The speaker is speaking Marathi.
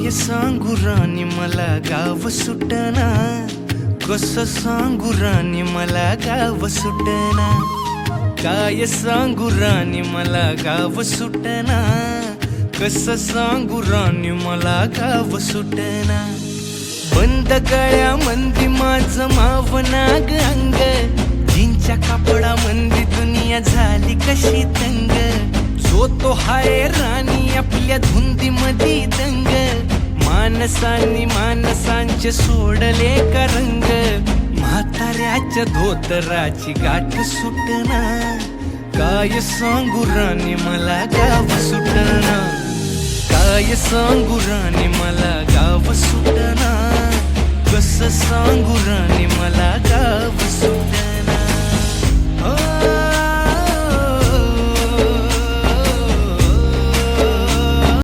काय सांगू राणी मला गाव सुटना, कसं सांगू राणी मला गाव सुटना, काय सांगू राणी मला गाव सुटना, कसं सांगू राणी मला गाव सुटना। बंद गळ्यामंदी माझं मावनाग अंग, जीनच्या कापडामंदी दुनिया झाली कशी तंग, जो तो हाय राणी आपल्या धुंदीमधी दंग, माणसांनी माणसांचे सोडले का रंग, म्हाताऱ्याच्या धोतराची गाठ सुटना, काय सांगू राणी मला गाव सुटना, काय सांगू राणी मला गाव सुटना, कसं सांगू राणी मला गाव सुटना।